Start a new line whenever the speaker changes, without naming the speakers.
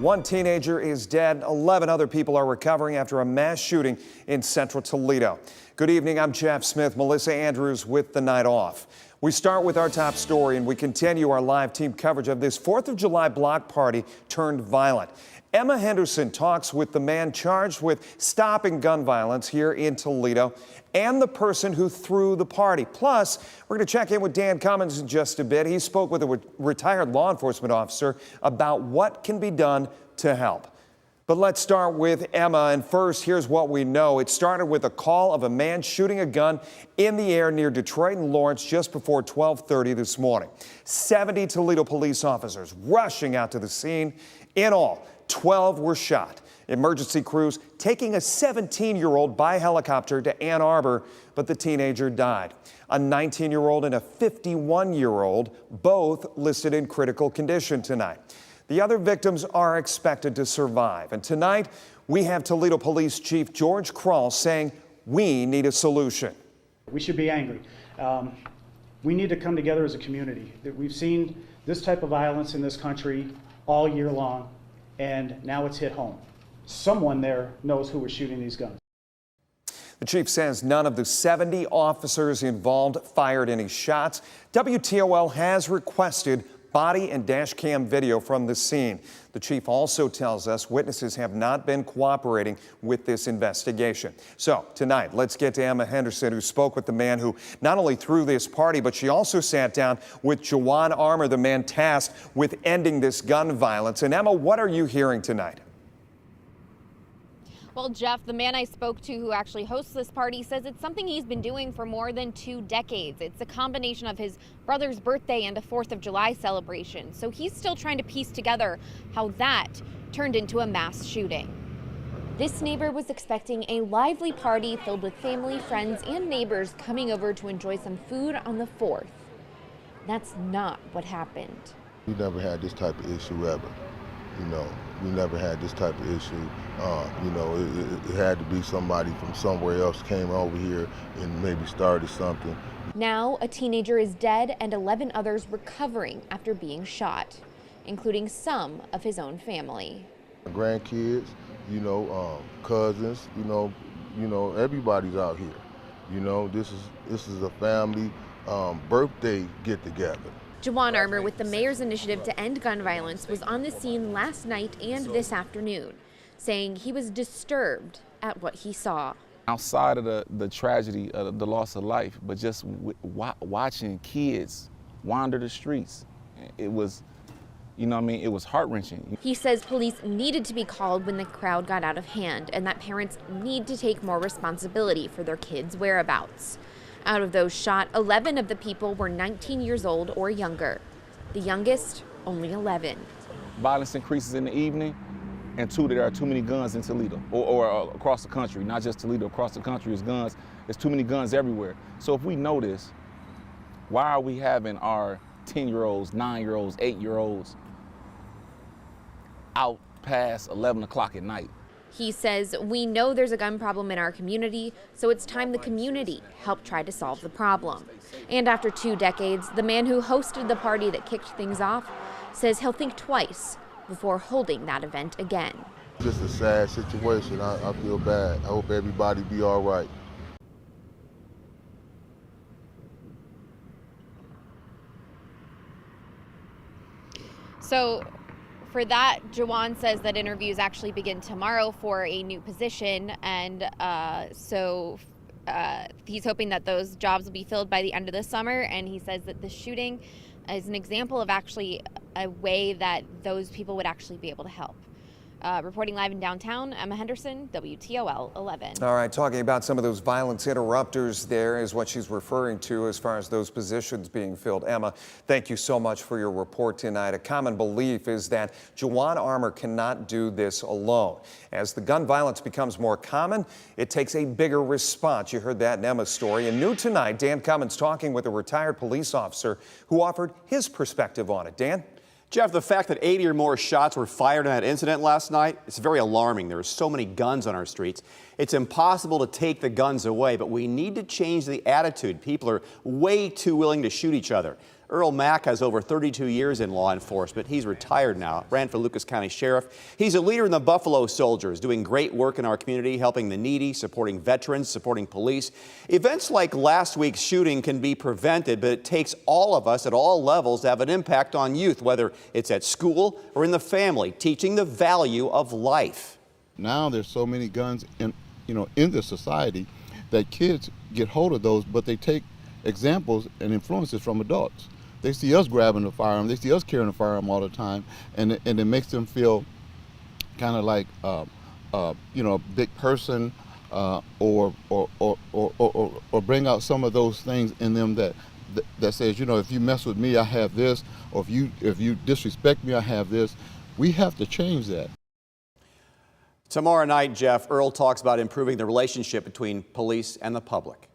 One teenager is dead. 11 other people are recovering after a mass shooting in central Toledo. Good evening. I'm Jeff Smith. Melissa Andrews with the night off. We start with our top story and we continue our live team coverage of this 4th of July block party turned violent. Emma Henderson talks with the man charged with stopping gun violence here in Toledo and the person who threw the party. Plus, we're going to check in with Dan Cummins in just a bit. He spoke with a retired law enforcement officer about what can be done to help. But let's start with Emma. And first, here's what we know. It started with a call of a man shooting a gun in the air near Detroit and Lawrence just before 12:30 this morning. 70 Toledo police officers rushing out to the scene. In all, 12 were shot. Emergency crews taking a 17-year-old by helicopter to Ann Arbor, but the teenager died. A 19-year-old and a 51-year-old, both listed in critical condition tonight. The other victims are expected to survive. And tonight, we have Toledo Police Chief George Krull saying we need a solution.
We should be angry. We need to come together as a community. We've seen this type of violence in this country all year long, and now it's hit home. Someone there knows who was shooting these guns.
The chief says none of the 70 officers involved fired any shots. WTOL has requested body and dash cam video from the scene. The chief also tells us witnesses have not been cooperating with this investigation. So tonight, let's get to Emma Henderson, who spoke with the man who not only threw this party, but she also sat down with JoJuan Armour, the man tasked with ending this gun violence. And Emma, what are you hearing tonight?
Well, Jeff, the man I spoke to who actually hosts this party says it's something he's been doing for more than 2 decades. It's a combination of his brother's birthday and a 4th of July celebration. So he's still trying to piece together how that turned into a mass shooting. This neighbor was expecting a lively party filled with family, friends, and neighbors coming over to enjoy some food on the 4th. That's not what happened.
We never had this type of issue ever. We never had this type of issue. It had to be somebody from somewhere else came over here and maybe started something.
Now, a teenager is dead and 11 others recovering after being shot, including some of his own family.
Grandkids, cousins, everybody's out here. This is a family birthday get together.
JoJuan Armour with the mayor's initiative to end gun violence was on the scene last night and this afternoon, saying he was disturbed at what he saw.
Outside of the tragedy of the loss of life, but just watching kids wander the streets, it was, it was heart-wrenching.
He says police needed to be called when the crowd got out of hand and that parents need to take more responsibility for their kids' whereabouts. Out of those shot, 11 of the people were 19 years old or younger. The youngest, only 11.
Violence increases in the evening, and 2, there are too many guns in Toledo, or across the country, not just Toledo, across the country is guns. There's too many guns everywhere. So if we know this, why are we having our 10-year-olds, 9-year-olds, 8-year-olds out past 11 o'clock at night?
He says, we know there's a gun problem in our community, so it's time the community helped try to solve the problem. And after 2 decades, the man who hosted the party that kicked things off says he'll think twice before holding that event again.
Just a sad situation. I feel bad. I hope everybody be all right.
So for that, JoJuan says that interviews actually begin tomorrow for a new position, and so he's hoping that those jobs will be filled by the end of the summer, and he says that the shooting is an example of actually a way that those people would actually be able to help. Reporting live in downtown, Emma Henderson, WTOL 11.
All right, talking about some of those violence interrupters there is what she's referring to as far as those positions being filled. Emma, thank you so much for your report tonight. A common belief is that JoJuan Armour cannot do this alone. As the gun violence becomes more common, it takes a bigger response. You heard that in Emma's story. And new tonight, Dan Cummins talking with a retired police officer who offered his perspective on it. Dan?
Jeff, the fact that 80 or more shots were fired in that incident last night, it's very alarming. There are so many guns on our streets. It's impossible to take the guns away, but we need to change the attitude. People are way too willing to shoot each other. Earl Mack has over 32 years in law enforcement. He's retired now, ran for Lucas County Sheriff. He's a leader in the Buffalo Soldiers, doing great work in our community, helping the needy, supporting veterans, supporting police. Events like last week's shooting can be prevented, but it takes all of us at all levels to have an impact on youth, whether it's at school or in the family, teaching the value of life.
Now there's so many guns in the society that kids get hold of those, but they take examples and influences from adults. They see us grabbing the firearm, they see us carrying a firearm all the time, and it makes them feel kind of like a big person, or bring out some of those things in them that says, if you mess with me, I have this, or if you disrespect me, I have this. We have to change that.
Tomorrow night, Jeff, Earl talks about improving the relationship between police and the public.